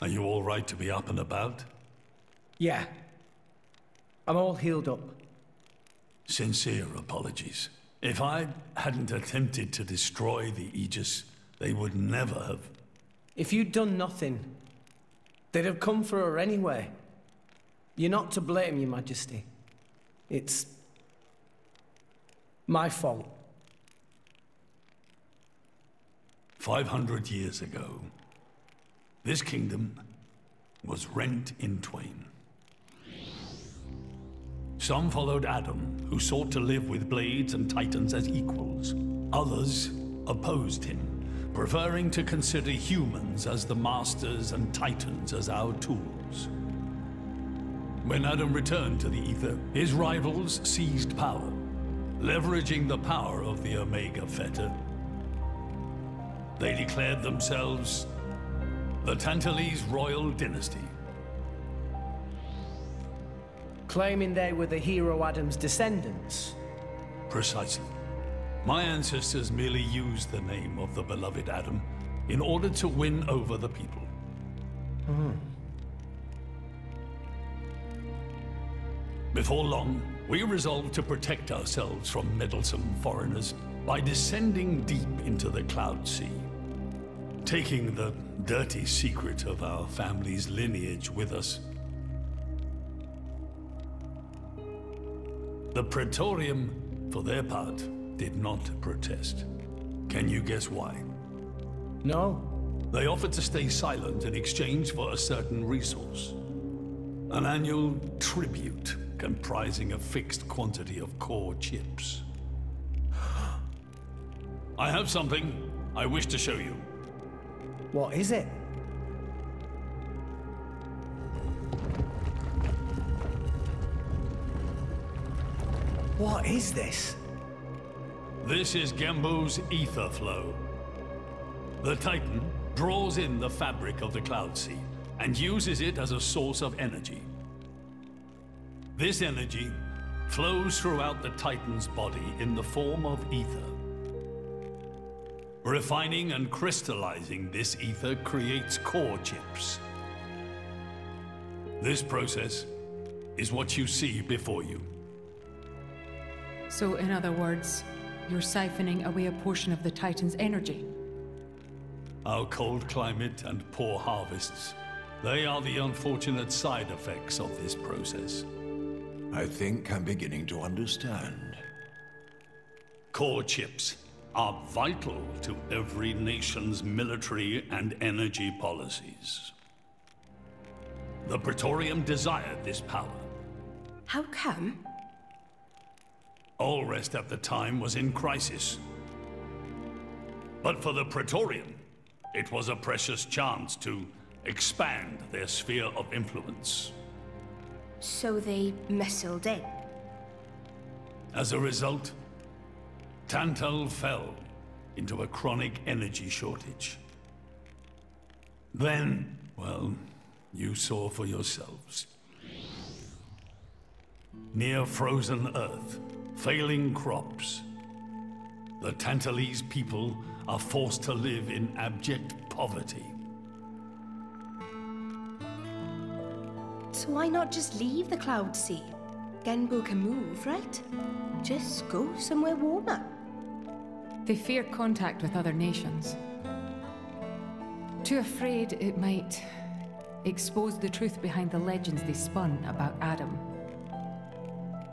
Are you all right to be up and about? Yeah. I'm all healed up. Sincere apologies. If I hadn't attempted to destroy the Aegis, they would never have... If you'd done nothing, they'd have come for her anyway. You're not to blame, Your Majesty. It's... my fault. 500 years ago, this kingdom was rent in twain. Some followed Adam, who sought to live with blades and titans as equals. Others opposed him, preferring to consider humans as the masters and titans as our tools. When Adam returned to the Ether, his rivals seized power, leveraging the power of the Omega Theta. They declared themselves the Tantalese royal dynasty. Claiming they were the hero Adam's descendants? Precisely. My ancestors merely used the name of the beloved Adam in order to win over the people. Before long, we resolved to protect ourselves from meddlesome foreigners by descending deep into the Cloud Sea, taking the dirty secret of our family's lineage with us. The Praetorium, for their part, did not protest. Can you guess why? No. They offered to stay silent in exchange for a certain resource. An annual tribute comprising a fixed quantity of core chips. I have something I wish to show you. What is it? What is this? This is Gembo's ether flow. The Titan draws in the fabric of the Cloud Sea and uses it as a source of energy. This energy flows throughout the Titan's body in the form of ether. Refining and crystallizing this ether creates core chips. This process is what you see before you. So, in other words, you're siphoning away a portion of the Titan's energy? Our cold climate and poor harvests, they are the unfortunate side effects of this process. I think I'm beginning to understand. Core chips are vital to every nation's military and energy policies. The Praetorium desired this power. How come? Allrest at the time was in crisis. But for the Praetorium, it was a precious chance to expand their sphere of influence. So they missiled in. As a result, Tantal fell into a chronic energy shortage. Then, well, you saw for yourselves. Near frozen Earth, failing crops, the Tantalese people are forced to live in abject poverty. So why not just leave the Cloud Sea? Genbo can move, right? Just go somewhere warmer. They fear contact with other nations. Too afraid it might expose the truth behind the legends they spun about Adam.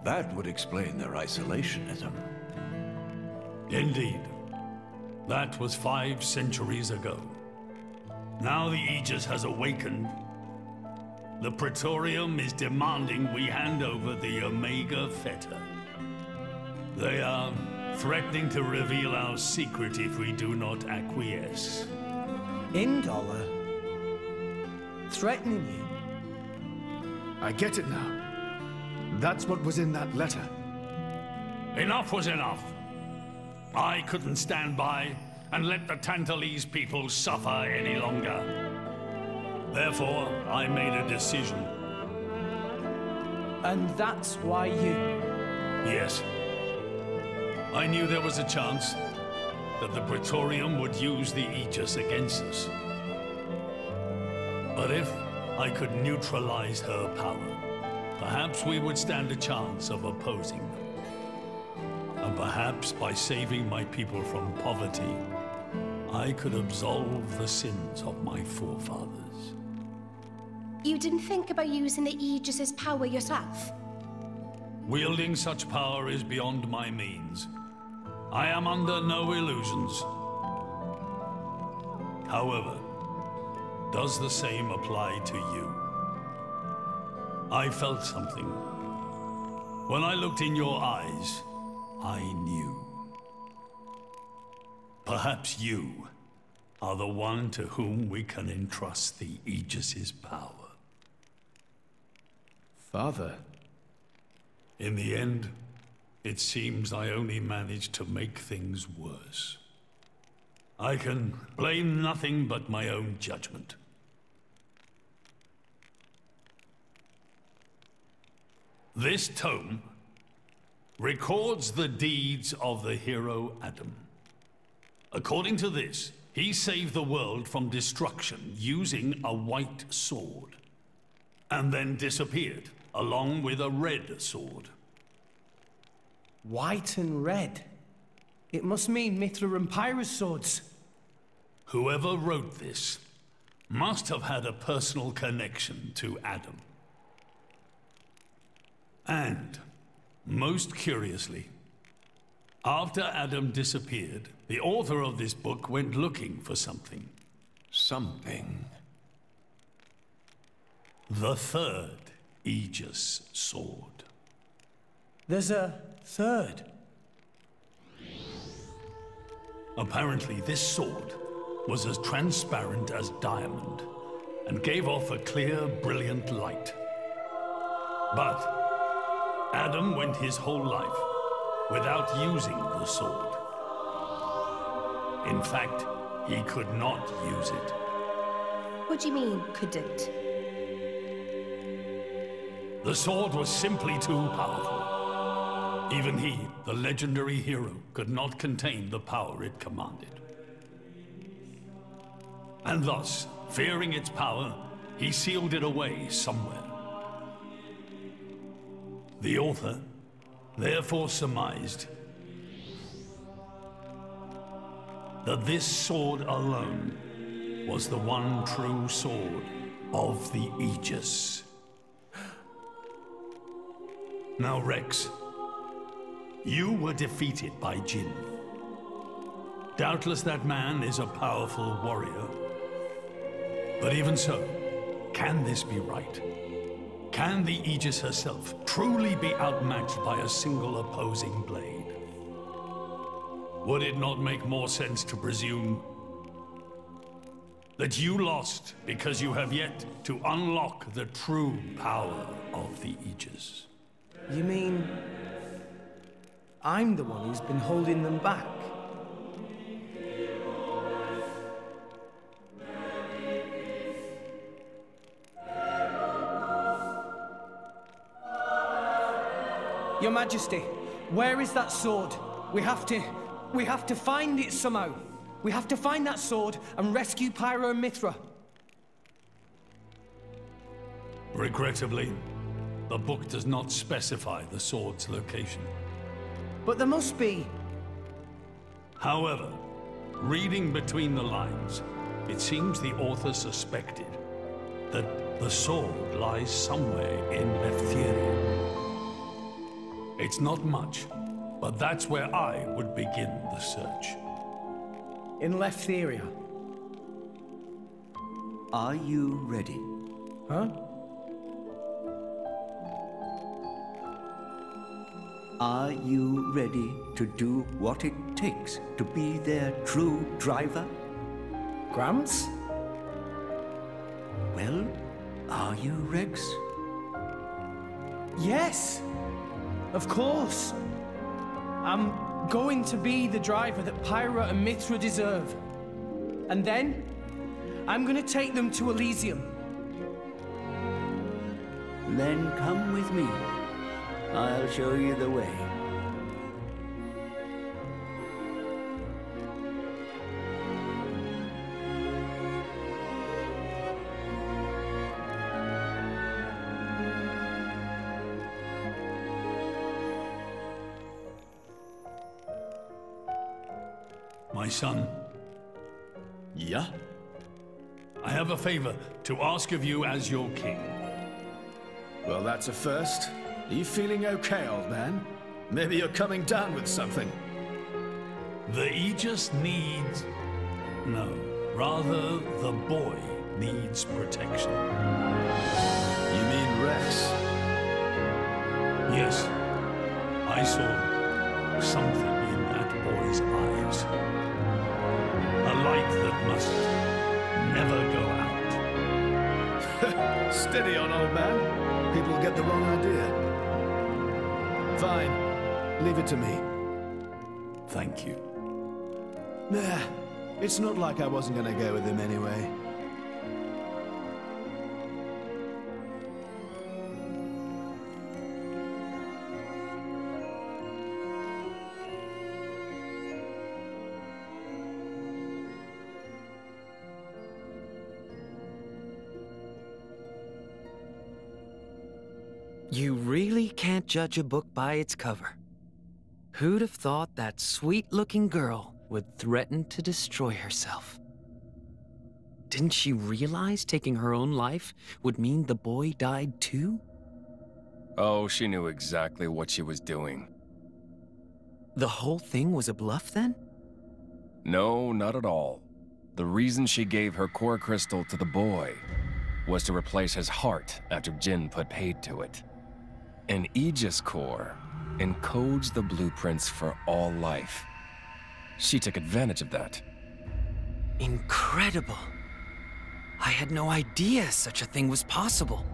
That would explain their isolationism. Indeed. That was 5 centuries ago. Now the Aegis has awakened. The Praetorium is demanding we hand over the Omega Theta. They are threatening to reveal our secret if we do not acquiesce. Indollar? Threatening you? I get it now. That's what was in that letter. Enough was enough. I couldn't stand by and let the Tantalese people suffer any longer. Therefore, I made a decision. And that's why you... Yes. I knew there was a chance that the Praetorium would use the Aegis against us. But if I could neutralize her power, perhaps we would stand a chance of opposing them. And perhaps by saving my people from poverty, I could absolve the sins of my forefathers. You didn't think about using the Aegis's power yourself? Wielding such power is beyond my means. I am under no illusions. However, does the same apply to you? I felt something. When I looked in your eyes, I knew. Perhaps you are the one to whom we can entrust the Aegis's power. Father. In the end, it seems I only managed to make things worse. I can blame nothing but my own judgment. This tome records the deeds of the hero Adam. According to this, he saved the world from destruction using a white sword, and then disappeared, along with a red sword. White and red. It must mean Mithra and Pyra's swords. Whoever wrote this must have had a personal connection to Adam. And, most curiously, after Adam disappeared, the author of this book went looking for something. Something. The third Aegis sword. There's a third. Apparently, this sword was as transparent as diamond and gave off a clear, brilliant light. But Adam went his whole life without using the sword. In fact, he could not use it. What do you mean, couldn't? The sword was simply too powerful. Even he, the legendary hero, could not contain the power it commanded. And thus, fearing its power, he sealed it away somewhere. The author therefore surmised that this sword alone was the one true sword of the Aegis. Now, Rex, you were defeated by Jin. Doubtless that man is a powerful warrior. But even so, can this be right? Can the Aegis herself truly be outmatched by a single opposing blade? Would it not make more sense to presume that you lost because you have yet to unlock the true power of the Aegis? You mean I'm the one who's been holding them back? Your Majesty, where is that sword? We have to find it somehow. We have to find that sword and rescue Pyro and Mithra. Regrettably, the book does not specify the sword's location. But there must be. However, reading between the lines, it seems the author suspected that the sword lies somewhere in Leftheria. It's not much, but that's where I would begin the search. In Leftheria. Are you ready? Huh? Are you ready to do what it takes to be their true driver? Gramps? Well, are you, Rex? Yes! Of course! I'm going to be the driver that Pyra and Mithra deserve. And then, I'm gonna take them to Elysium. Then come with me. I'll show you the way. My son, Yeah? I have a favor to ask of you as your king. Well, that's a first. Are you feeling okay, old man? Maybe you're coming down with something. The Aegis needs... No, rather the boy needs protection. You mean Rex? Yes, I saw something in that boy's eyes. A light that must never go out. Steady on, old man. People get the wrong idea. Fine. Leave it to me. Thank you. Nah, it's not like I wasn't gonna go with him anyway. You really can't judge a book by its cover. Who'd have thought that sweet-looking girl would threaten to destroy herself? Didn't she realize taking her own life would mean the boy died too? Oh, she knew exactly what she was doing. The whole thing was a bluff then? No, not at all. The reason she gave her core crystal to the boy was to replace his heart after Jin put paid to it. An Aegis core encodes the blueprints for all life. She took advantage of that. Incredible. I had no idea such a thing was possible.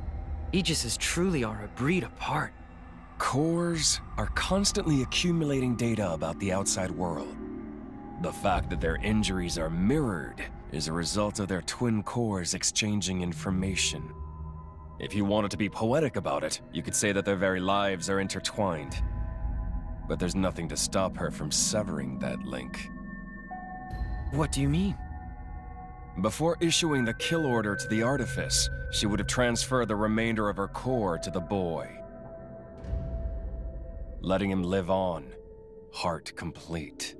Aegises truly are a breed apart. Cores are constantly accumulating data about the outside world. The fact that their injuries are mirrored is a result of their twin cores exchanging information. If you wanted to be poetic about it, you could say that their very lives are intertwined. But there's nothing to stop her from severing that link. What do you mean? Before issuing the kill order to the artifice, she would have transferred the remainder of her core to the boy, letting him live on, heart complete.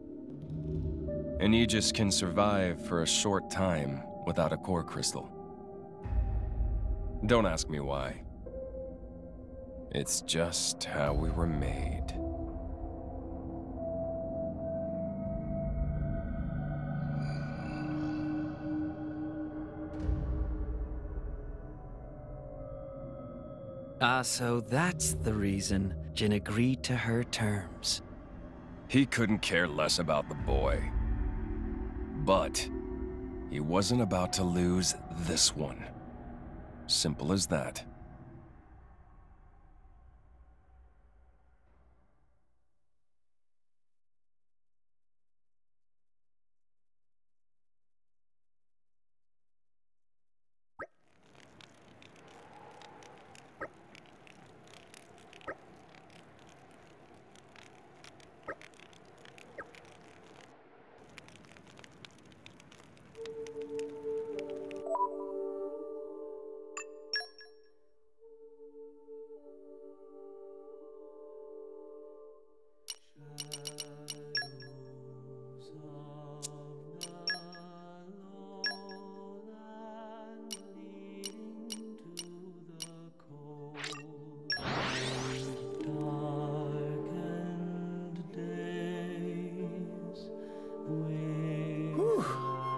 An Aegis can survive for a short time without a core crystal. Don't ask me why. It's just how we were made. So that's the reason Jin agreed to her terms. He couldn't care less about the boy. But he wasn't about to lose this one. Simple as that.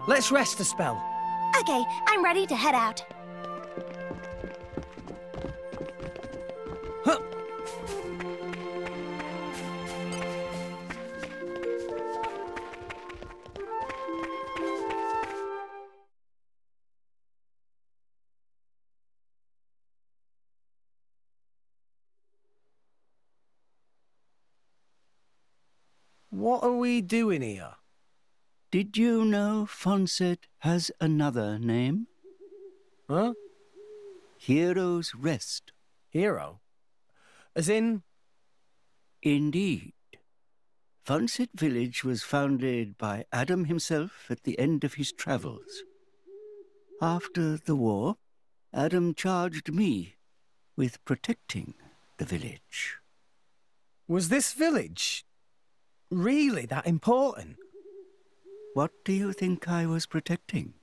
Let's rest a spell. Okay, I'm ready to head out. Huh. What are we doing here? Did you know Fonset has another name? Huh? Hero's Rest. Hero? As in? Indeed. Fonset Village was founded by Adam himself at the end of his travels. After the war, Adam charged me with protecting the village. Was this village really that important? What do you think I was protecting?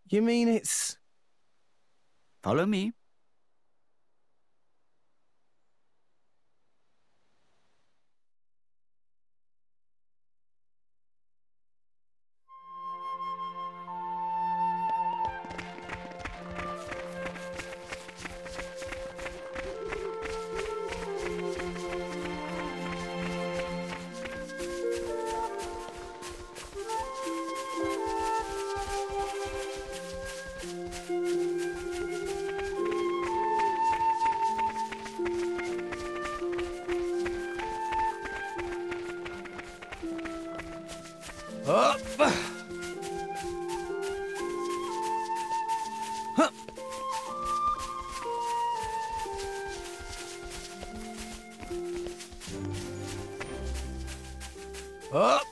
You mean it's... Follow me. Up! Huh. Up!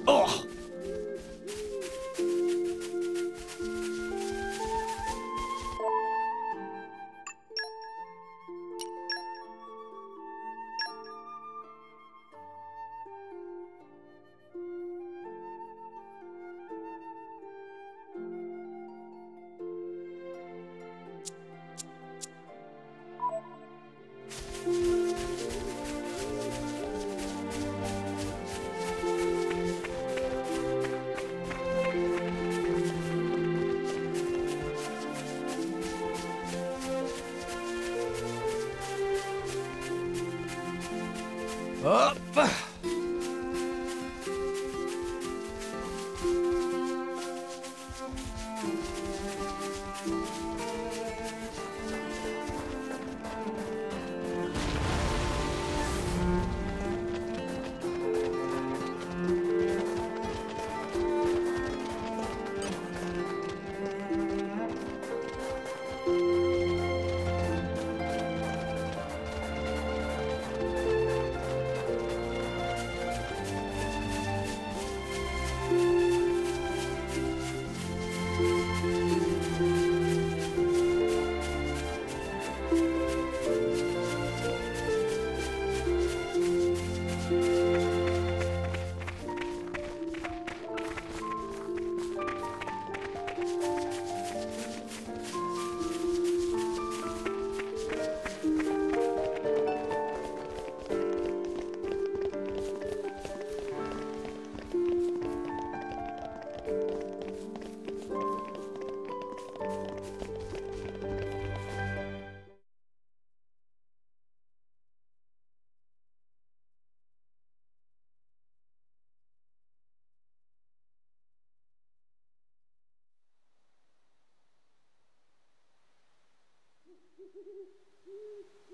Oh! Up!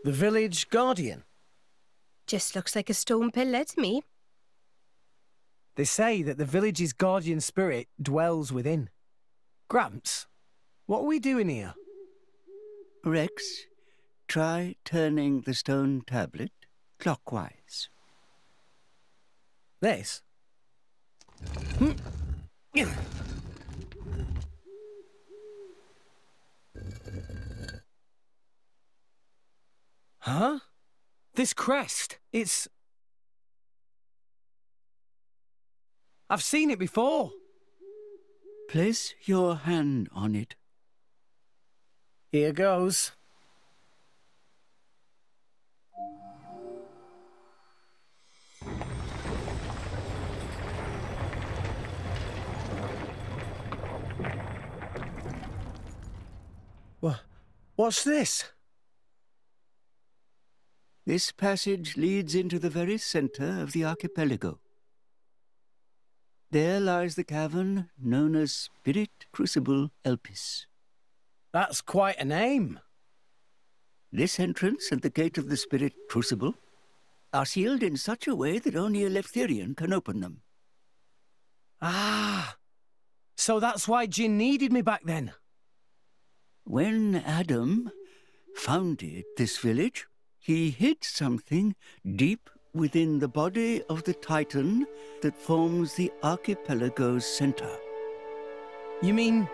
The village guardian? Just looks like a stone pillar to me. They say that the village's guardian spirit dwells within. Gramps, what are we doing here? Rex, try turning the stone tablet clockwise. This? Huh? This crest, it's... I've seen it before. Place your hand on it. Here goes. What's this? This passage leads into the very center of the archipelago. There lies the cavern known as Spirit Crucible Elpis. That's quite a name. This entrance and the gate of the Spirit Crucible are sealed in such a way that only a Leftherian can open them. Ah, so that's why Jin needed me back then. When Adam founded this village, he hid something deep within the body of the Titan that forms the archipelago's center. You mean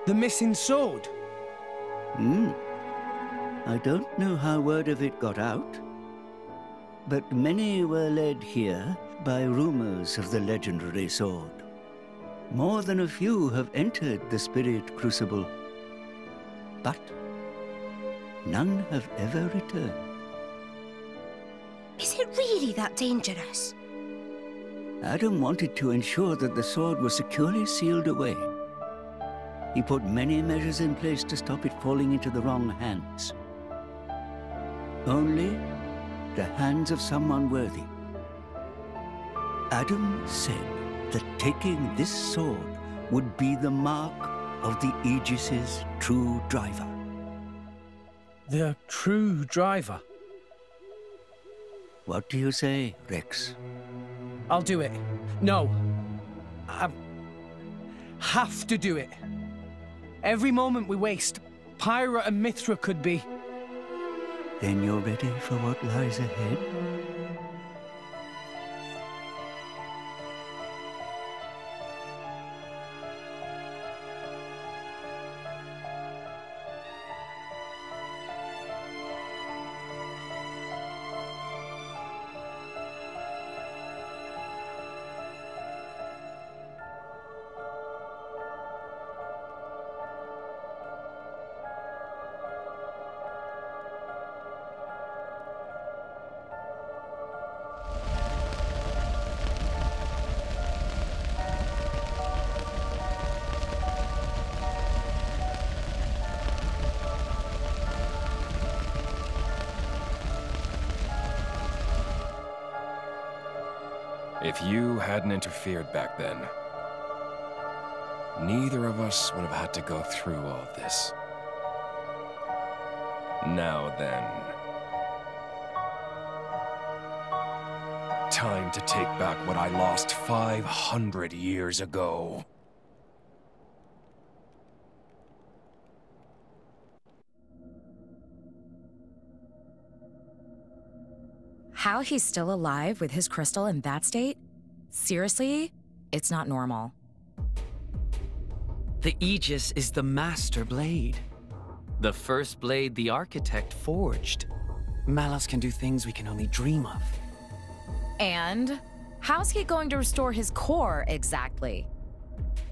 the missing sword? I don't know how word of it got out, but many were led here by rumors of the legendary sword. More than a few have entered the Spirit Crucible, but none have ever returned. Is it really that dangerous? Adam wanted to ensure that the sword was securely sealed away. He put many measures in place to stop it falling into the wrong hands. Only the hands of someone worthy. Adam said that taking this sword would be the mark of the Aegis's true driver. The true driver? What do you say, Rex? I'll do it. No. I have to do it. Every moment we waste, Pyra and Mithra could be... Then you're ready for what lies ahead? If you hadn't interfered back then, neither of us would have had to go through all this. Now then. Time to take back what I lost 500 years ago. How he's still alive with his crystal in that state? Seriously? It's not normal. The Aegis is the master blade. The first blade the architect forged. Malus can do things we can only dream of. And how's he going to restore his core exactly?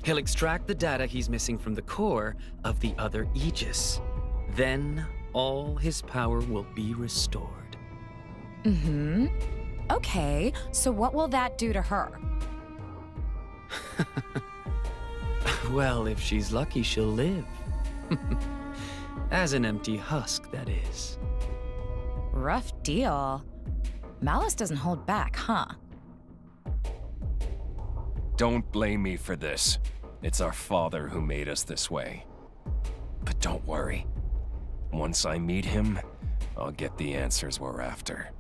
He'll extract the data he's missing from the core of the other Aegis. Then all his power will be restored. Mm-hmm. Okay, so what will that do to her? Well, if she's lucky, she'll live. As an empty husk, that is. Rough deal. Malus doesn't hold back, huh? Don't blame me for this. It's our father who made us this way. But don't worry. Once I meet him, I'll get the answers we're after.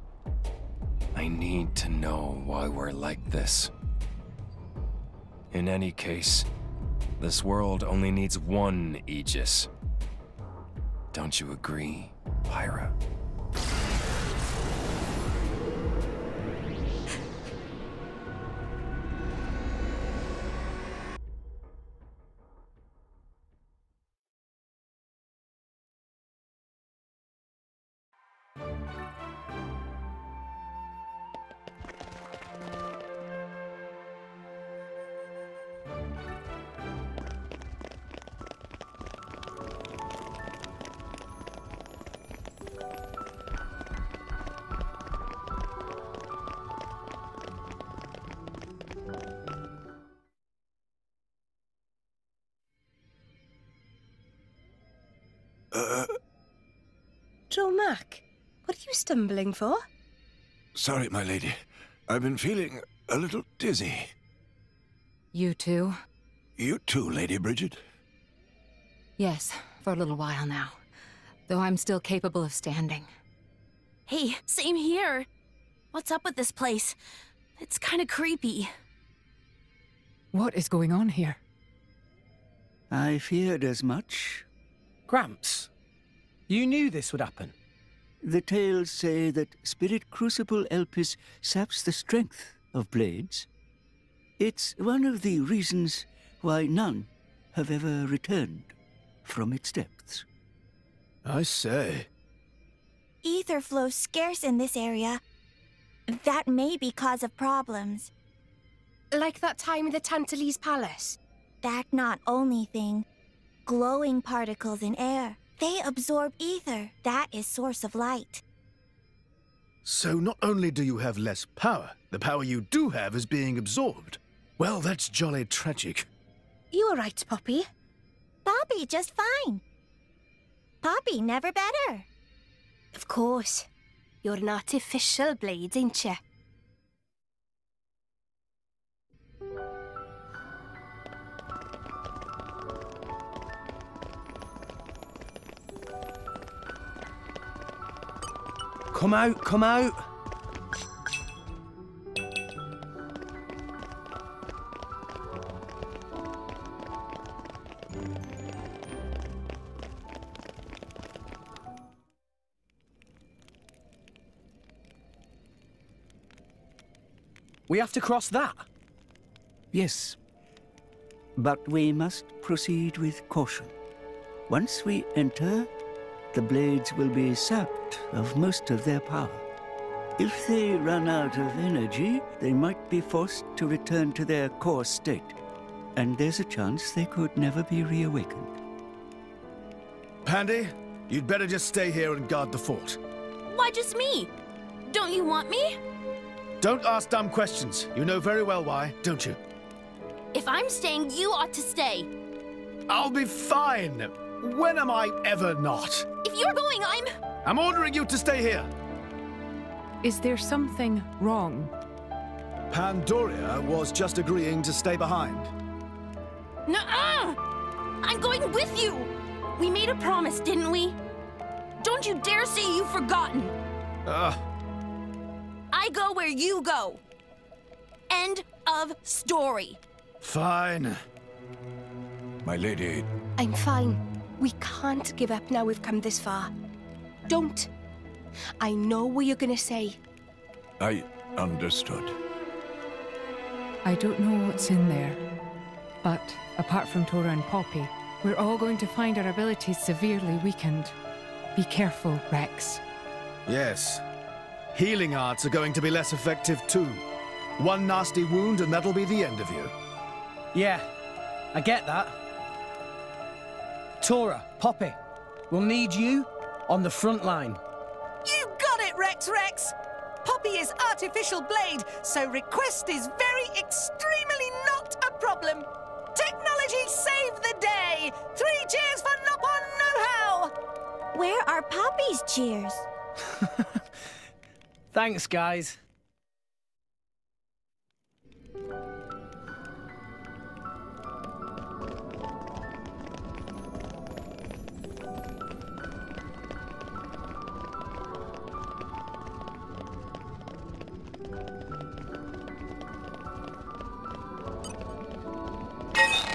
I need to know why we're like this. In any case, this world only needs one Aegis. Don't you agree, Pyra? Dromac, what are you stumbling for? Sorry, my lady. I've been feeling a little dizzy. You too? You too, Lady Bridget? Yes, for a little while now. Though I'm still capable of standing. Hey, same here. What's up with this place? It's kind of creepy. What is going on here? I feared as much. Gramps, you knew this would happen. The tales say that Spirit Crucible Elpis saps the strength of blades. It's one of the reasons why none have ever returned from its depths. I say. Ether flows scarce in this area. That may be cause of problems. Like that time in the Tantalese Palace? That not only thing. Glowing particles in air. They absorb ether. That is source of light. So not only do you have less power, the power you do have is being absorbed. Well, that's jolly tragic. You all right, Poppy? Poppy just fine. Poppy never better. Of course. You're an artificial blade, ain't you? Come out, come out. We have to cross that. Yes. But we must proceed with caution. Once we enter, the blades will be sapped of most of their power. If they run out of energy, they might be forced to return to their core state. And there's a chance they could never be reawakened. Pandy, you'd better just stay here and guard the fort. Why just me? Don't you want me? Don't ask dumb questions. You know very well why, don't you? If I'm staying, you ought to stay. I'll be fine. When am I ever not? If you're going, I'm ordering you to stay here. Is there something wrong? Pandoria was just agreeing to stay behind. Nuh-uh! I'm going with you! We made a promise, didn't we? Don't you dare say you've forgotten! I go where you go. End of story. Fine. My lady... I'm fine. We can't give up now we've come this far. Don't. I know what you're gonna say. I understood. I don't know what's in there, but apart from Tora and Poppy, we're all going to find our abilities severely weakened. Be careful, Rex. Yes. Healing arts are going to be less effective too. One nasty wound and that'll be the end of you. Yeah, I get that. Tora, Poppy, we'll need you on the front line. You got it, Rex! Poppy is artificial blade, so request is very extremely not a problem. Technology saved the day! 3 cheers for Nopon Know-How! Where are Poppy's cheers? Thanks, guys.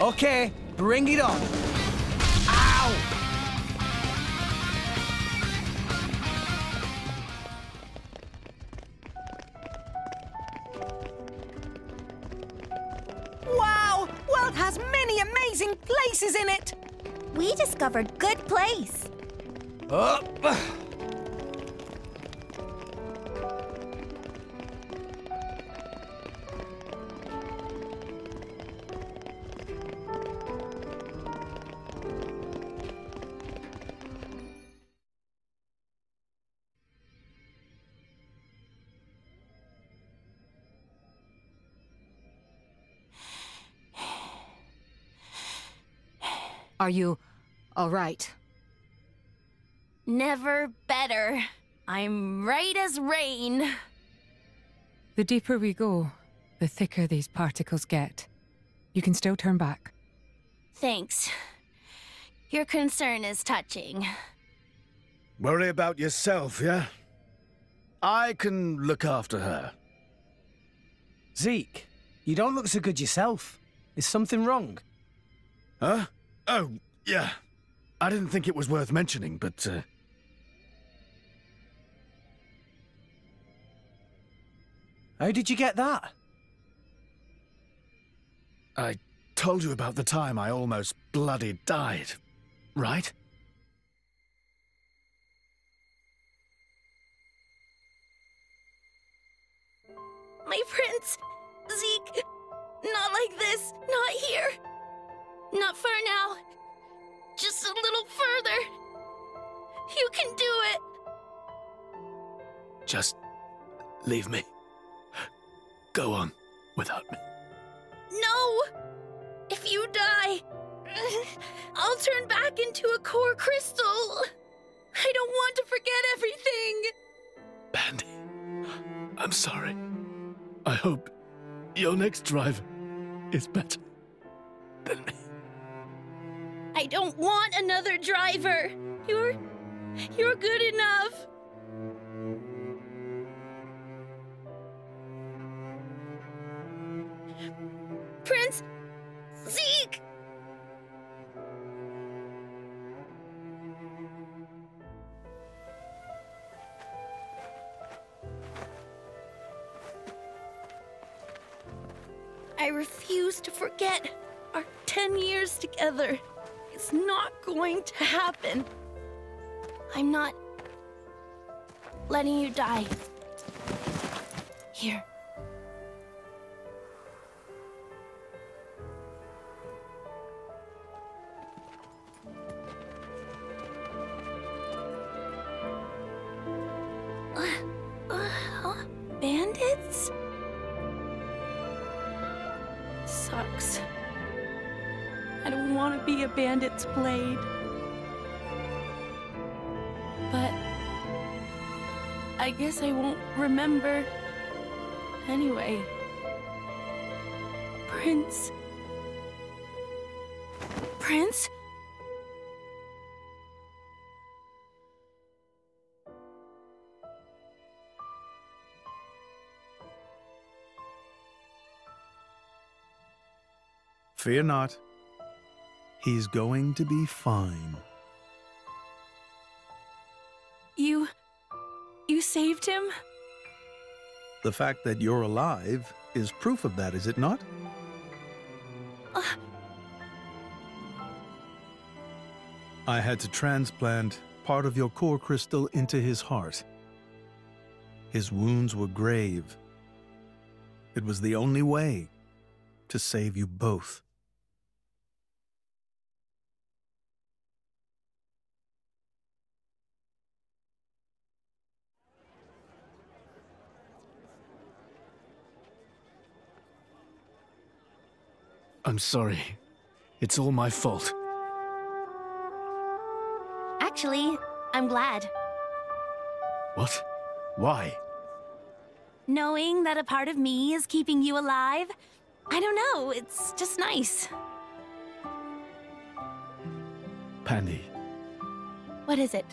Okay, bring it on. Ow! Wow! World has many amazing places in it! We discovered good place. Up. Are you all right? Never better. I'm right as rain. The deeper we go, the thicker these particles get. You can still turn back. Thanks. Your concern is touching. Worry about yourself, yeah? I can look after her. Zeke, you don't look so good yourself. Is something wrong? Huh? Oh, yeah. I didn't think it was worth mentioning, but, How did you get that? I told you about the time I almost bloody died, right? My prince! Zeke! Not like this! Not here! Not for now! Just a little further! You can do it! Just leave me. Go on without me. No! If you die, I'll turn back into a core crystal! I don't want to forget everything! Bandy, I'm sorry. I hope your next driver is better than me. I don't want another driver! You're good enough! Prince Zeke! I refuse to forget our 10 years together. It's not going to happen. I'm not letting you die. Here. Bandits? Sucks. I don't want to be a bandit's blade. But I guess I won't remember anyway. Prince? Prince? Fear not. He's going to be fine. You saved him? The fact that you're alive is proof of that, is it not? I had to transplant part of your core crystal into his heart. His wounds were grave. It was the only way to save you both. I'm sorry. It's all my fault. Actually, I'm glad. What? Why? Knowing that a part of me is keeping you alive, I don't know, it's just nice. Pandy. What is it?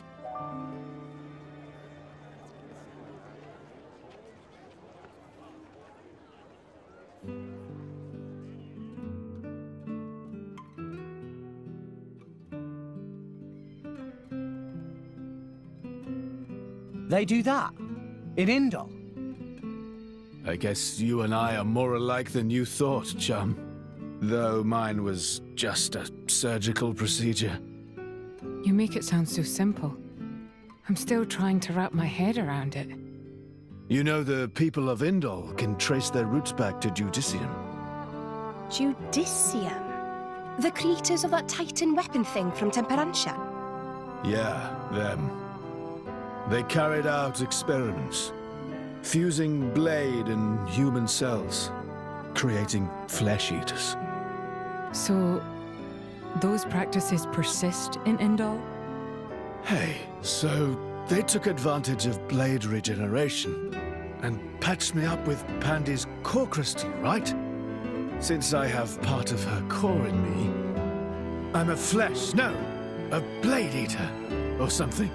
They do that? In Indol? I guess you and I are more alike than you thought, chum. Though mine was just a surgical procedure. You make it sound so simple. I'm still trying to wrap my head around it. You know, the people of Indol can trace their roots back to Judicium. Judicium? The creators of that Titan weapon thing from Temperantia? Yeah, them. They carried out experiments, fusing blade and human cells, creating flesh eaters. So, those practices persist in Indol? Hey, so they took advantage of blade regeneration and patched me up with Pandy's core crystal, right? Since I have part of her core in me, I'm a blade eater, or something.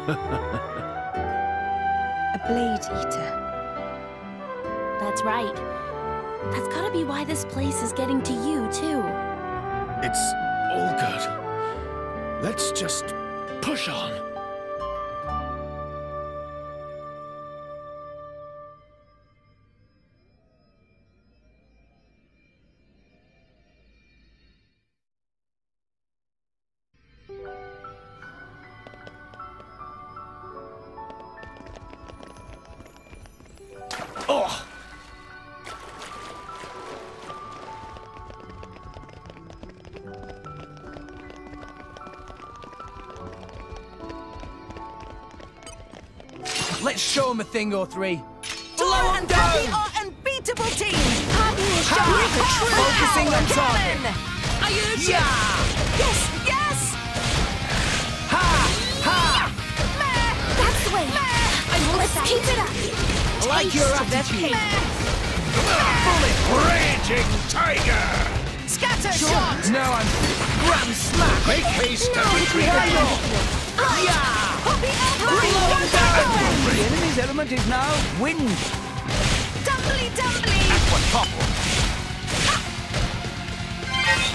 A blade eater. That's right. That's gotta be why this place is getting to you, too. It's all good. Let's just push on. Oh! Let's show him a thing or three. Tora and Poppy are unbeatable teams. Poppy will show you the true Focusing power. on target. Are you Yeah! Yes, yes! Ha! Ha! That's the way. Let's keep it up. I like your attitude. Raging tiger! Scatter shot! Now I'm grand smash. Make haste and retreat. Yeah! Poppy Reload Elbow! damage. The enemy's element is now wind. Dumbly, dumbly!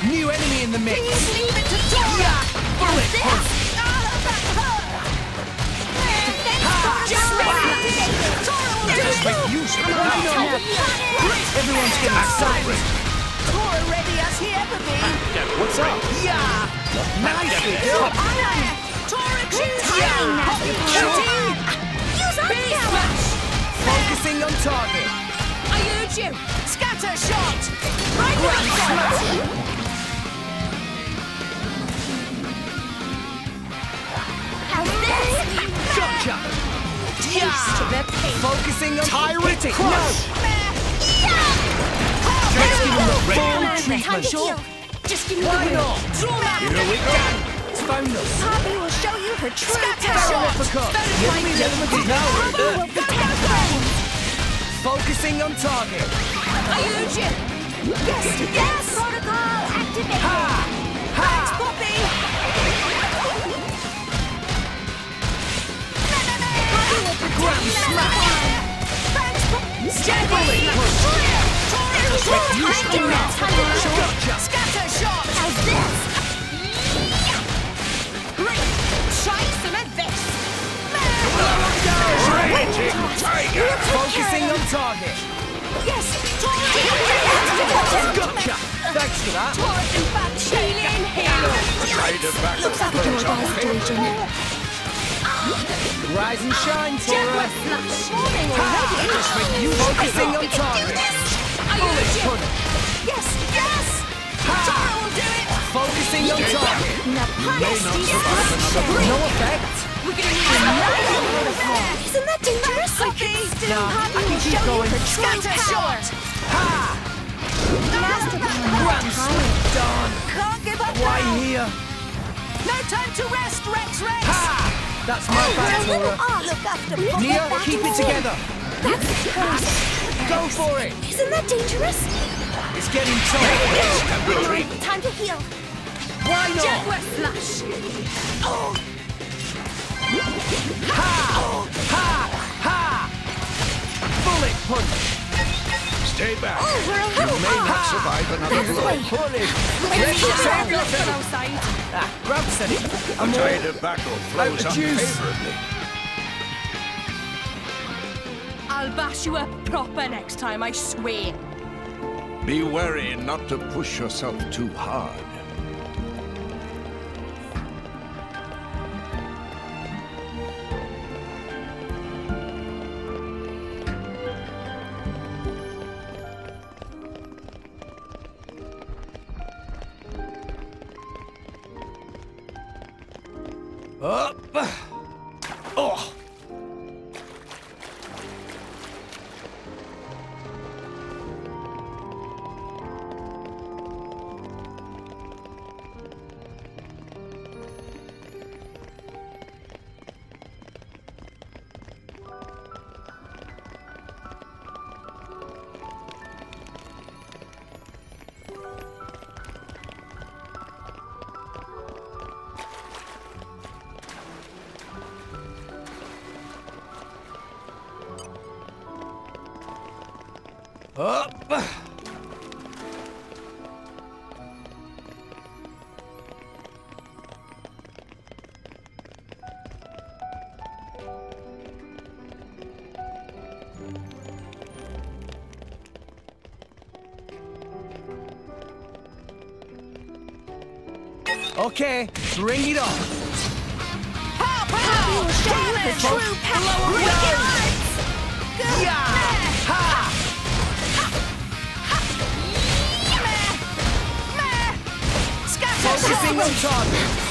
New enemy in the mix. Please leave it to Tora! Yeah! Bullet punch. That hurt! Just Tora will do it! Make use of it now. Everyone's getting excited. Tora ready as he ever be! What's up? Yeah! Nicely done. Tora choose! Yeah! Poppy shooting! Use our Big camera. smash! Focusing on target. I urge you! Scatter shot! Right Grand smash. How's this? Gotcha. Taste the pain! Focusing on Tyrant hitting. crush. Let's give him the full Time to treatment. heal. Just give me the Why wheel. not? Here we go. It's found us. Poppy will show you her true Scatter power. shot! Uppercut. The enemy's element is now Poppy will protect our friends. focusing on target. I urge you! Yes, yes. Protocol activated. Ha! Thanks, Ha! Poppy! Poppy will protect Grand you. smash. Thanks, Poppy! Bullet punch. I can match Hunter. Gotcha. Scatter shot! How's this? Great! Try some of this! Raging tiger! Focusing on target. Yes! Tora! Gotcha. Thanks for that. Tora in bad shape! Healing hero! Try to back Looks like the door is breaching. Rise and shine, Jet Tora. with flash! Morning already! Focusing on target. I Bullet urge you! punch. Yes! Yes! Tora will do it! Focusing on target. Napalm. No effect. We're gonna need another! Isn't that dangerous? Poppy! Nah, Poppy I will can keep show you going. her true Scatter power. shot! Ha! Master Grand smash. Done. Can't give up Why now! here? No time to rest, Rex Rex! Ha! That's my bad, Tora. Look after Poppy. Nia, keep it together. That's crazy. Go for it. Isn't that dangerous? It's getting tight. Time to heal. Why Jet not? with flash! Ha! Ha! Ha! Bullet punch. Stay back. Oh, we're a You little may not off. survive another That's the blow. way. Bullet. Let's keep it Save up. yourself. outside. Ah, grab said it. The tide of battle flows Out the juice. unfavorably. I'll bash you up proper next time, I swear. Be wary not to push yourself too hard. Up. Oh. Up. Okay, bring it on. Poppy will show you her true power. Yeah. Ha! Proton!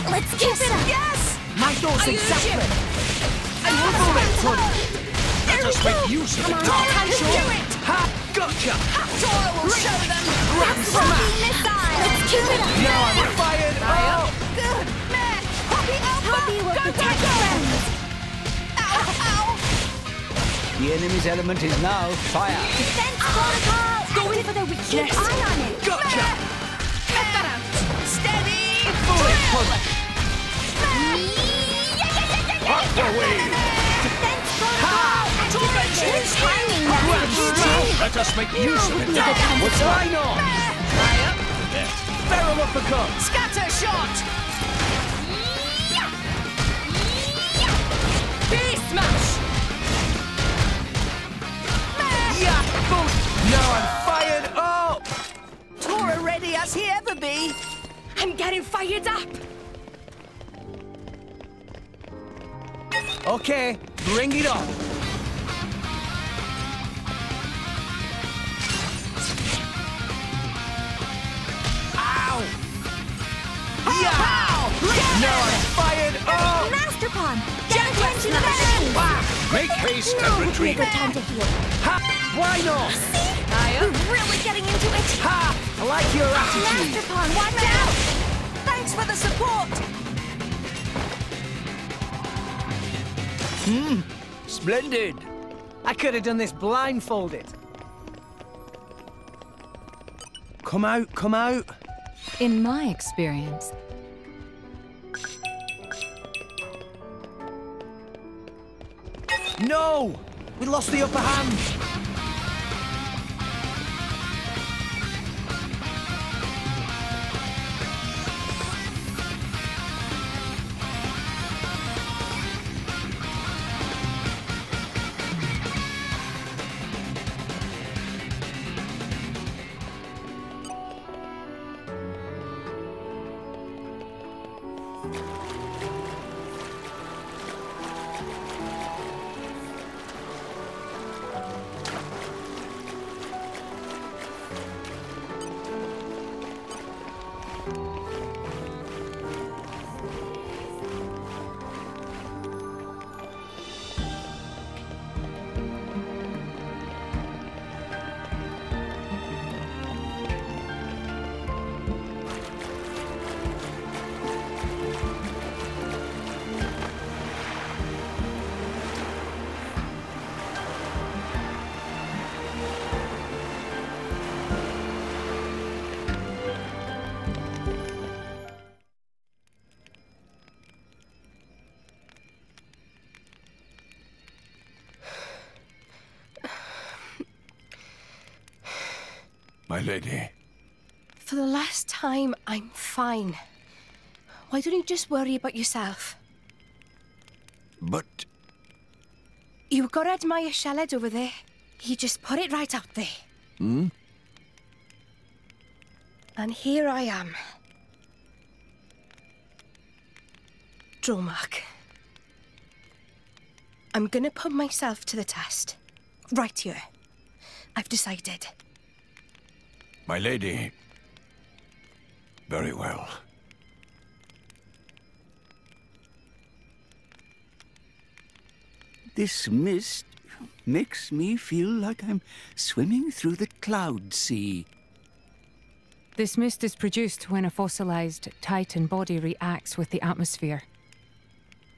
Let's keep it up! Yes! My door's exactly! I will do it, Let us make use of it! Tora can do it! Ha! Gotcha! Tora will show them! Grand smash! Let's keep it up! Now I'm fired! Oh! Good! Mare! Poppy Alpha! Poppy will Go protect get them! friends! Ow! Ow! The enemy's element is now fire. Defense protocol! Going for the weakness! Keep eye on it! Gotcha! Cut that out! Steady! Bullet Drill! punch! Away! Defense protocol! Activation! Timing now! Let us make use of it. What's going on? Fire up! Barrel uppercut! Scatter shot! Beast smash! Yeah! Boom! Now I'm fired up! Tora ready as he ever be! I'm getting fired up! Okay, bring it on! Ow! Yeah! Now I'm fired up! Master Palm! Get attention to the Make haste and retreat. Good time to heal. Ha! Why not? We're really getting into it! Ha! I like your attitude! Master Palm, watch out! Thanks for the support! Splendid. I could have done this blindfolded. Come out, come out. In my experience, No! We lost the upper hand. My lady. For the last time, I'm fine. Why don't you just worry about yourself? But... You got to admire Sheled over there. He just put it right out there. Hmm? And here I am. Dromark. I'm gonna put myself to the test. Right here. I've decided. My lady. Very well. This mist makes me feel like I'm swimming through the cloud sea. this mist is produced when a fossilized Titan body reacts with the atmosphere.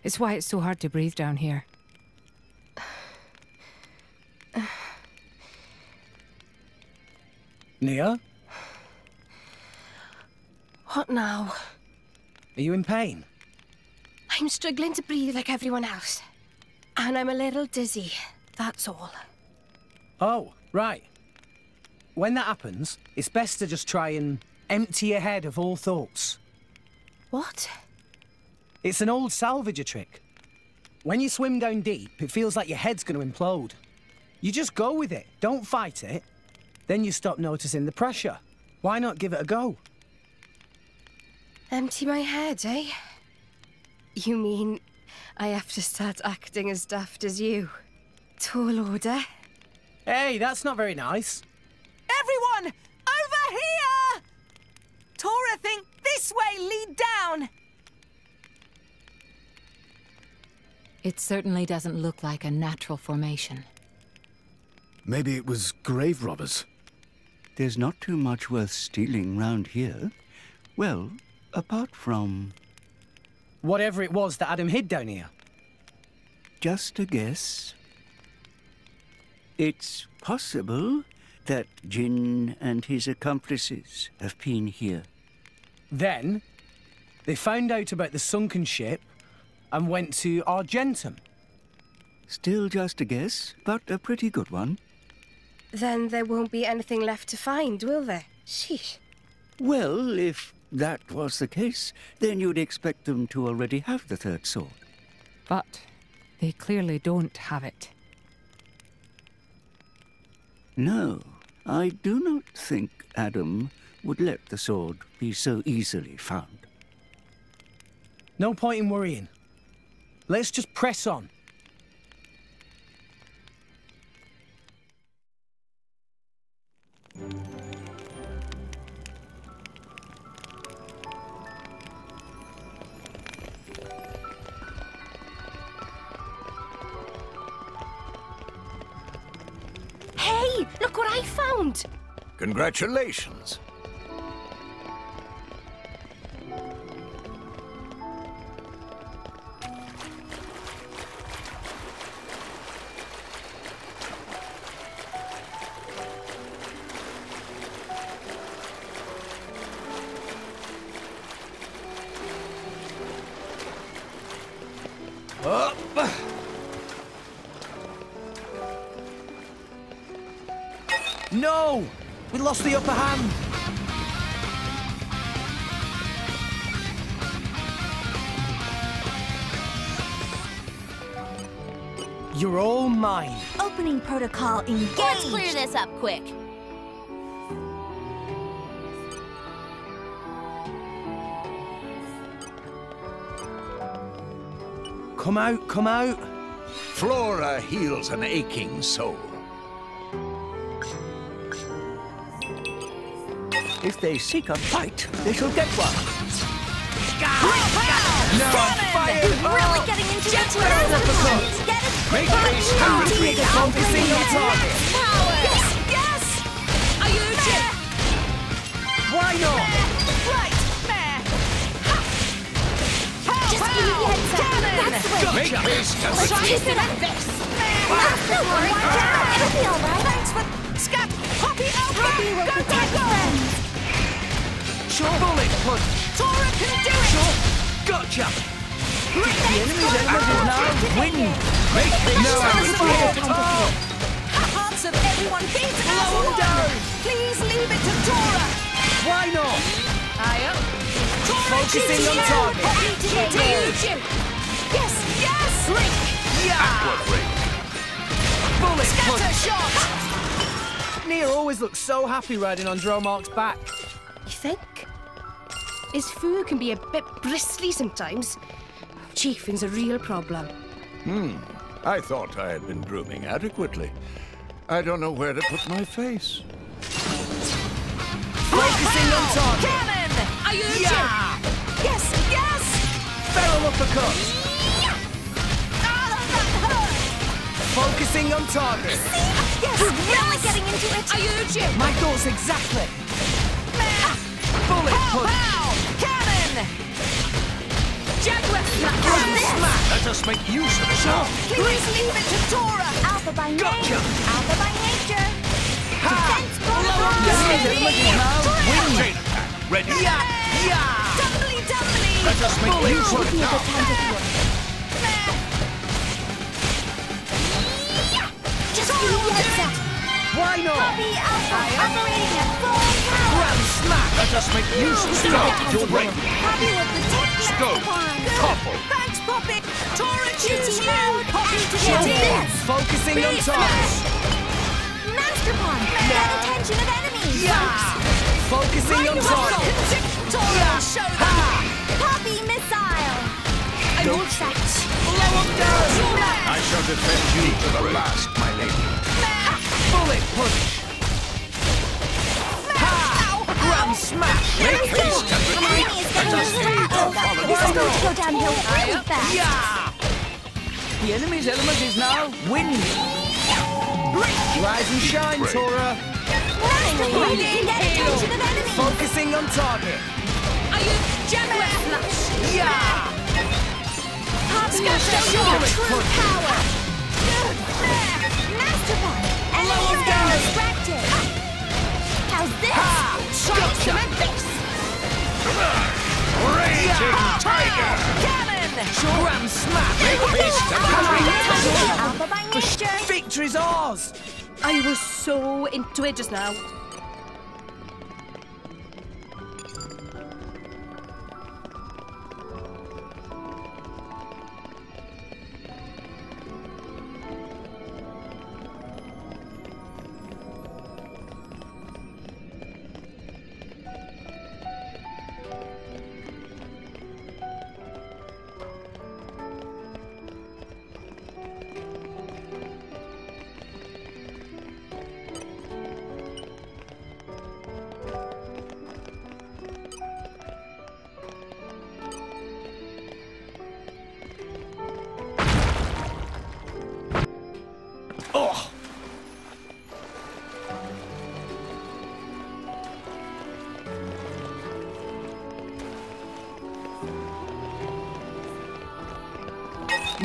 It's why it's so hard to breathe down here. Nia? What now? Are you in pain? I'm struggling to breathe like everyone else. And I'm a little dizzy, that's all. Oh, right. When that happens, it's best to just try and empty your head of all thoughts. What? It's an old salvager trick. When you swim down deep, it feels like your head's going to implode. You just go with it, don't fight it. Then you stop noticing the pressure. Why not give it a go? Empty my head, eh? You mean I have to start acting as daft as you? Tall order? Hey, that's not very nice. Everyone, over here! Tora thinks this This way, lead down! It certainly doesn't look like a natural formation. Maybe it was grave robbers. There's not too much worth stealing round here. Well, apart from... Whatever it was that Adam hid down here. Just a guess. It's possible that Jin and his accomplices have been here. Then, they found out about the sunken ship and went to Argentum. Still just a guess, but a pretty good one. Then there won't be anything left to find, will there? Sheesh. Well, if that was the case, then you'd expect them to already have the third sword. But they clearly don't have it. No, I do not think Adam would let the sword be so easily found. No point in worrying. Let's just press on. Hey, look what I found! Congratulations. Up! No! We lost the upper hand! You're all mine. Opening protocol engaged. Let's clear this up quick. Come out, come out. Flora heals an aching soul. If they seek a fight, they shall get one. No, fire! Really getting into it. Get it! Make haste and retreat. Focusing on target. Power! Yes! Are you Why not? Right! There! Just give me the heads up. That's the way. Make haste and Let's retreat. kiss it up this. Don't worry, it'll be all right. Thanks for... Scat! Poppy, Alpha! Poppy will Go, protect go, go! friends. Sure. Bullet punch. Tora can do it! Sure. Gotcha. The enemy's element is now winning. Make haste and retreat. Hearts of everyone beat as Slow one! down. Please leave it to Tora! Why not? Aye up! Tora, Focusing to on you. target. To you! Yes, yes! Blink. Yeah. Bullet Scatter punch. shot! Nia always looks so happy riding on Dromark's back. You think? His fur can be a bit bristly sometimes. Chafing's a real problem. I thought I had been grooming adequately. I don't know where to put my face. Focusing on target. Cannon! Are you Yeah. Yes, yes! Feral uppercut. Ah, that hurt! Focusing on target. Yes, Really getting into it. Are you My thoughts exactly. Bullet Pow, punch. pow! Cannon! Jaguar Smack. Let us make use of it now. Please leave it to Tora! Alpha by name. Gotcha. Alpha by nature. Ha. Defense protocol. The enemy's element is now winning. Chain attack. Ready? Yeah. Doubly, doubly! Let us make Bullet use of punch. it now. Just give me the heads up. Why not? Copy Alpha operating at full power. Grand smack. Let us make use of it. Start your ready. Copy will protect Stone. Masterpon. Couple. Thanks, Poppy! Tora, choose GTO. you! Poppy, Show GTO! this. Focusing on target. Masterpon. Get attention of enemies. Yeah. Focusing on target. Tora, show them! Copy missile. No chance. Blow him down. I shall defend you to the last, my lady. Bullet punch. Ha. Grand smash. Make haste and retreat. going to go downhill really fast. Yeah! The enemy's element is now wind. Rise and shine, Tora. Get attention of enemies. Focusing on target. Are you jealous? Yeah! Poppy will show you your true power. Master Ball. Enemies getting distracted. How's this? Try to cement this. Raging Tiger! Cannon! Drum smack! Alpha by nature. Victory's ours! I was so into it just now. Oh!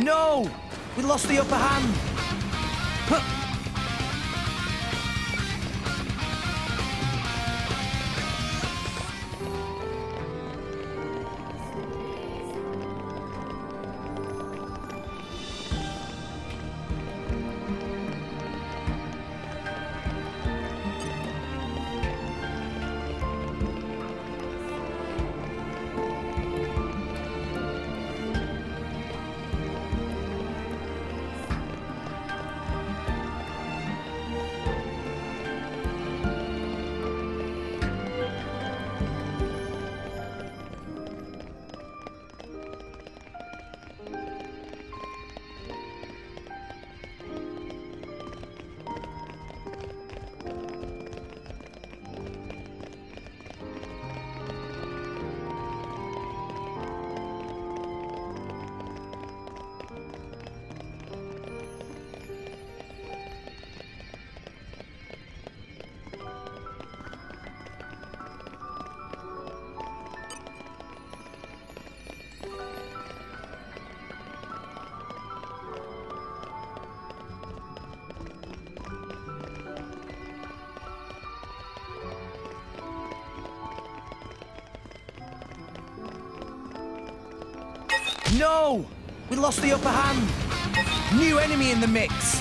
No! We lost the upper hand! Huh. No! We lost the upper hand! New enemy in the mix!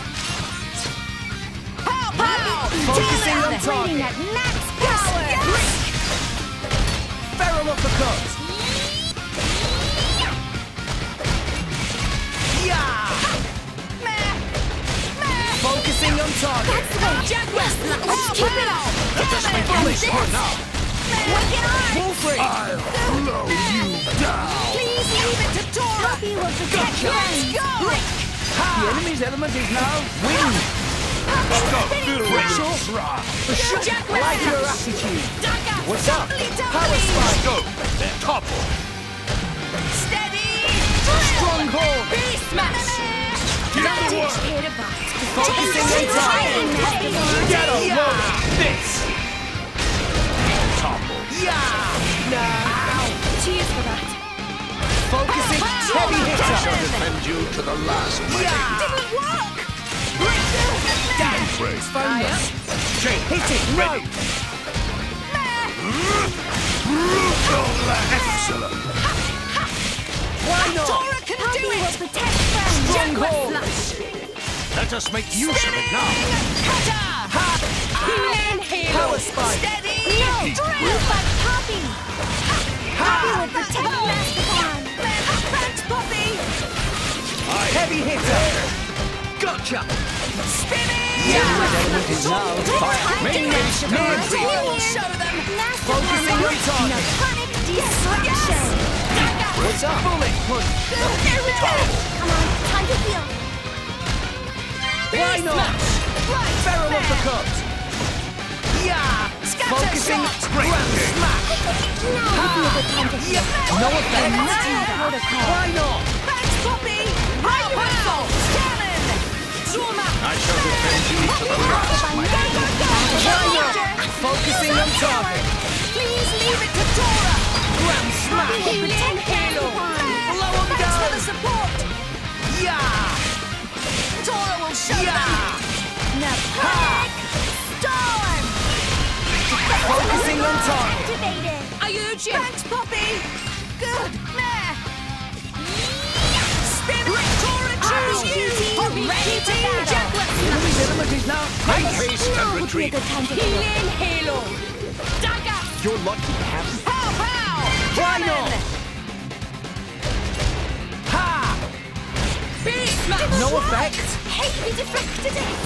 Focusing on target! At max power! Feral uppercut! Yeah! Focusing on target! Let's keep it up! Let us make this one now! Wicked arm! Wolfrey! I'll blow you down! Please leave it to Tora! Poppy will protect you! Let's go! The enemy's element is now wind! Stop building Rachel! trap! I like your attitude! What's up? Power spike! Go! Topple! Steady! Stronghold! Beast smash! Get the work! Focusing on target! Get a load of this! Topple! Yeah! Now! Cheers for that. Focusing heavy I hitter! shall defend you to the last breath. Didn't work! Damn! Break. Bonus! Change. Hit it! No! Excellent! Why not? Tora can Poppy do will it! protect friends! Stronghold! Let us make use of it now! Power spike! Steady! No! You fight Poppy! Poppy will protect Mastodon! Thanks, Poppy! Heavy hitter! Gotcha! Spinning! Element is now fire! Making We will show them! Focusing on target! Necrotic destruction! What's up? Bullet punch! Here we go! Come on, time to heal! Why not? Right Feral there! uppercut! Yeah! Scatter Focusing shot! grand smack! Now No offense. Why not? Thanks, Poppy! Right now! Cannon! I shall defend you to the last, my lady. Focusing on target. Please leave it to Tora! Grand smash. Healing Halo! Blow him Thanks for down. the support! Yeah. Tora will show them! Napalm Storm! Focusing on target. Activated! Are you Jim? Thanks, Poppy! Good! Meh! Spirit Tora, choose you! Ready to Enemy's element is now. Make haste and Would be a retreat. good time to heal. Healing Halo! Dagger! You're lucky to have me. Pow, pow! Why Cannon! not? Ha! Beast smash! No effect. Hey, we deflected it!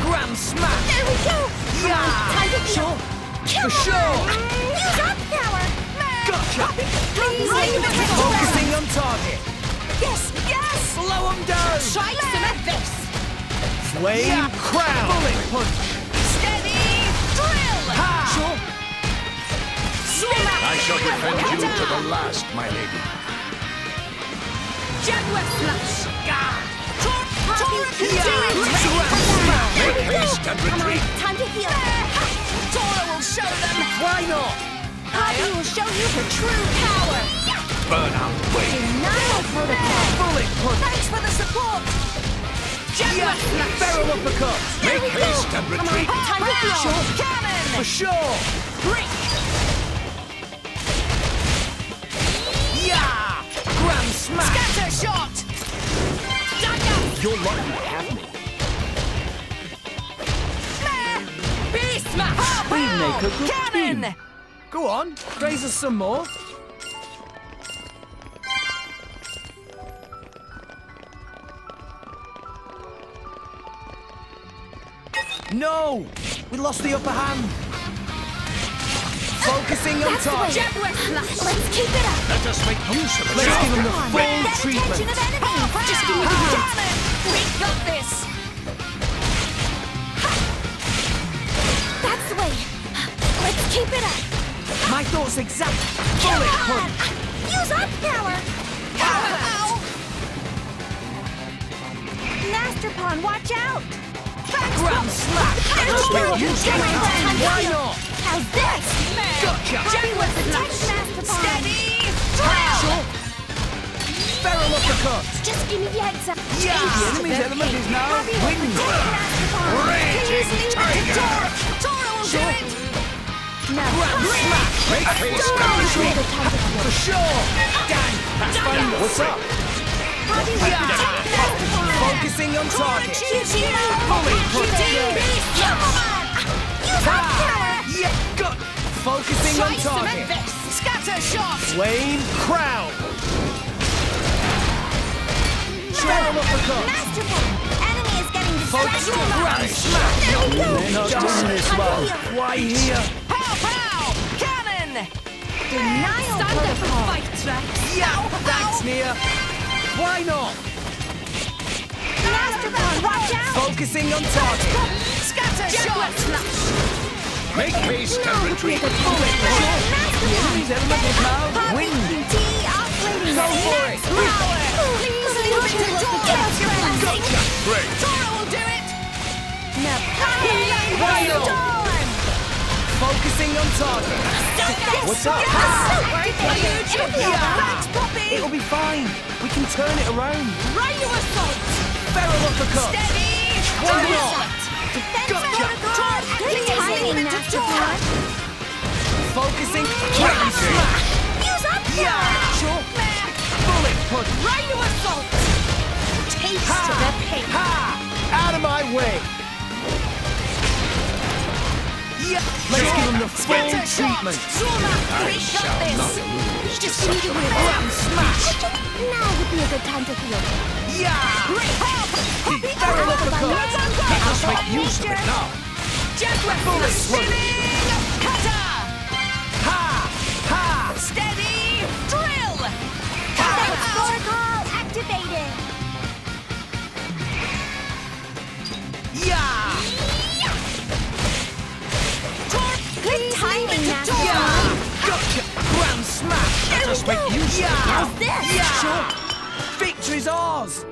Grand smash. There we go! Yeah. Time to heal! For sure. Use up power! Gotcha. Please leave it to Focusing on target. Yes! Yes! Blow him down. Try some of this! Flame crown. Bullet punch. Steady! Drill! Ha! I shall defend you to the last, my lady. Jaguar flash! Tora can do it! Make haste and Come on, retreat. time to heal! Tora will show them! Why not? Poppy will show you her true power! Burn out, wait. Denial protocol! Bullet punch. Thanks for the support! Jaguar flash! Barrel uppercut. Make haste and retreat. Time to heal! Cannon! For sure. Break! Yeah. Grand smash. Scatter shot! Dagger! You're lucky to have me. Beast smash! We make a good Cannon! team. Go on, raise us some more. No! We lost the upper hand. Focusing on target. Jaguar flash! Let's keep it up! Let us make use of it. Let's give him the Get full attention treatment. of enemies! Just give me the Cannon! hint! We got this! That's the way! Let's keep it up! My thoughts exact. Bullet punch. Use up power! Ow! Master Pawn, watch out! Grand smash. There we go! Why not? How's this? Gotcha. Jaguar Protect flash! Master Pawn! Steady! Drill! Barrel uppercut. Just give me the heads up! Yeah. The enemy's element is now Poppy will wind. protect Master Pawn! Please leave it to Tiger. Tora! Tora will do it! Now, Grand smash. Make haste and Poppy retreat. will time to heal! For sure. Gang. Pathfinder. What's up? Poppy will protect Master Pawn! Focusing on target. Choose you! Bullet punch. Come on! Use up power! Yeah. Good. Focusing on Try some of target. this! Scatter shot! Flame crown. Barrel uppercut. Master Pawn! Enemy is getting Focus distracted! on grand smash. There we go! They're not doing this well. Why here? Pow, pow! Cannon! Denial Stand up and protocol! fight, Rex! Yeah. Thanks, Nia. Why not? Master Pawn, watch out! Focusing on target. Scatter shot! Make haste and retreat. Bullet punch. The enemy's element is now wind. Operating Go for it. Power! Please leave it to Tora! Gotcha. Great. Tora will do it! Why not? Focusing on target. What's up? Are you tripping? Yeah. Thanks, Poppy! It'll be fine. We can turn it around. Right you assault! Barrel uppercut. Steady! Why Drill! not? Gotcha. Good timing, Master Pawn! Focusing. Grand smash. Use up Yeah. Sure. Bullet punch. Right you assault! Taste Ha. the pain! Ha! Out of my way. Yeah. Let's give him the full Scatter shot! treatment. Zuma! We got this! Just give me the win! Grand smash. Now would be a good time to heal. Yeah. Great help! Barrel uppercut. Let us make use of it now. Jaguar Bullet spinning! Cutter! Ha! Ha! Steady! Drill! Protocol activated! Yeah. Good timing, Master Yeah. Pawn! just went useless. How's this? Yeah! Sure. Victory's ours!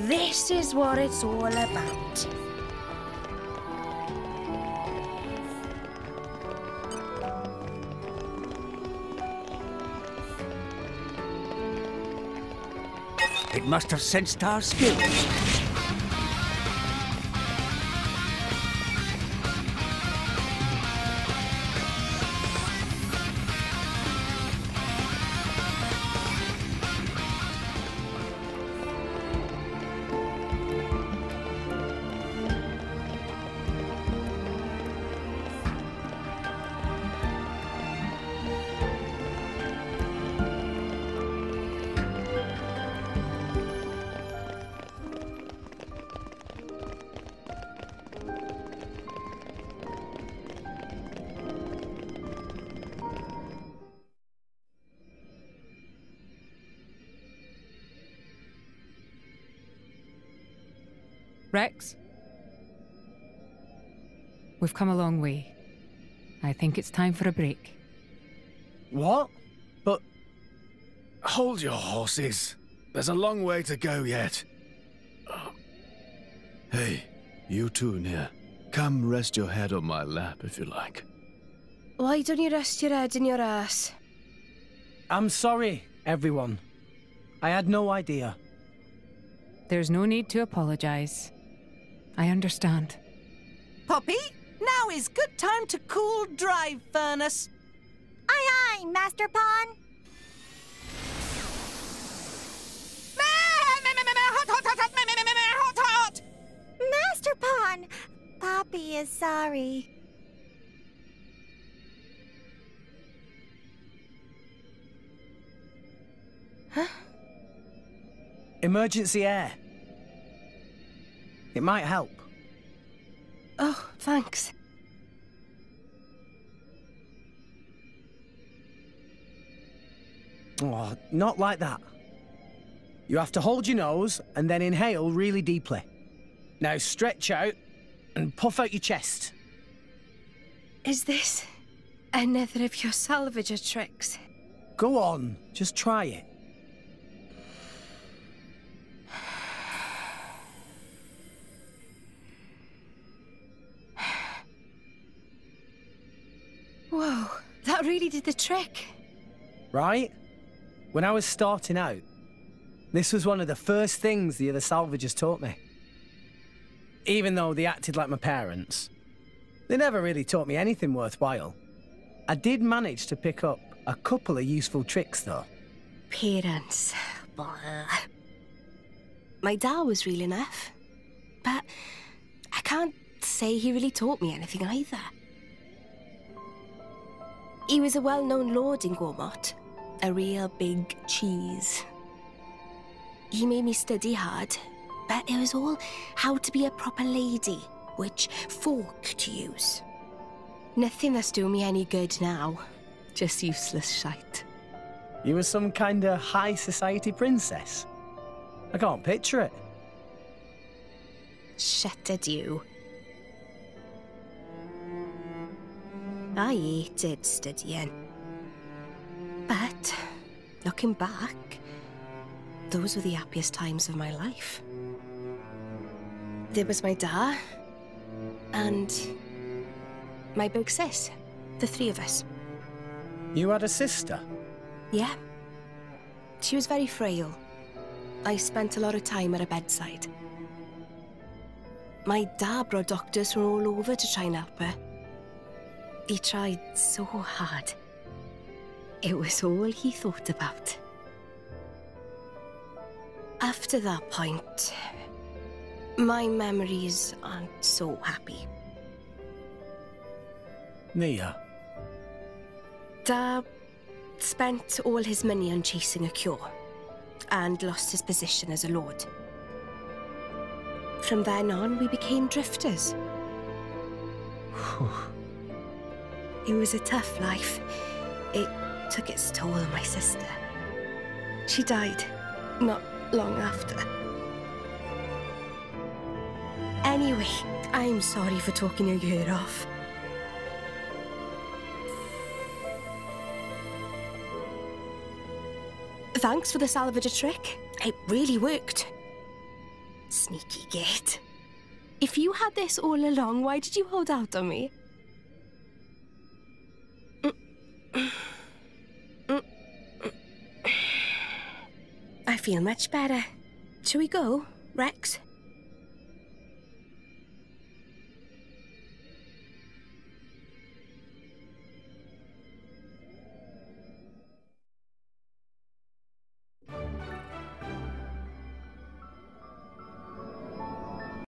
This is what it's all about. It must have sensed our skills. Rex? We've come a long way. I think it's time for a break. What? But... Hold your horses. There's a long way to go yet. Hey, you two near. Come rest your head on my lap if you like. Why don't you rest your head in your ass? I'm sorry, everyone. I had no idea. There's no need to apologize. I understand. Poppy, now is good time to cool drive furnace. Aye, aye, Master Pawn. Hot! Master Pawn, Poppy is sorry. Huh? Emergency air. It might help. Oh, thanks. Oh, not like that. You have to hold your nose and then inhale really deeply. Now stretch out and puff out your chest. Is this another of your salvager tricks? Go on, just try it. Whoa, that really did the trick. Right? When I was starting out, this was one of the first things the other salvagers taught me. Even though they acted like my parents, they never really taught me anything worthwhile. I did manage to pick up a couple of useful tricks, though. Parents. Blah. My dad was real enough, but I can't say he really taught me anything either. He was a well-known lord in Gormott, a real big cheese. He made me study hard, but it was all how to be a proper lady, which fork to use. Nothing that's doing me any good now, just useless shite. You were some kind of high society princess. I can't picture it. Shut it, you. I hated studying. But, looking back, those were the happiest times of my life. There was my dad, and my big sis, the three of us. You had a sister? Yeah. She was very frail. I spent a lot of time at her bedside. My dad brought doctors from all over to try and help her. He tried so hard. It was all he thought about. After that point, my memories aren't so happy. Nia? Dad spent all his money on chasing a cure, and lost his position as a lord. From then on, we became drifters. It was a tough life. It took its toll on my sister. She died not long after. Anyway, I'm sorry for talking your ear off. Thanks for the salvager trick. It really worked. Sneaky git. If you had this all along, why did you hold out on me? I feel much better. Shall we go, Rex?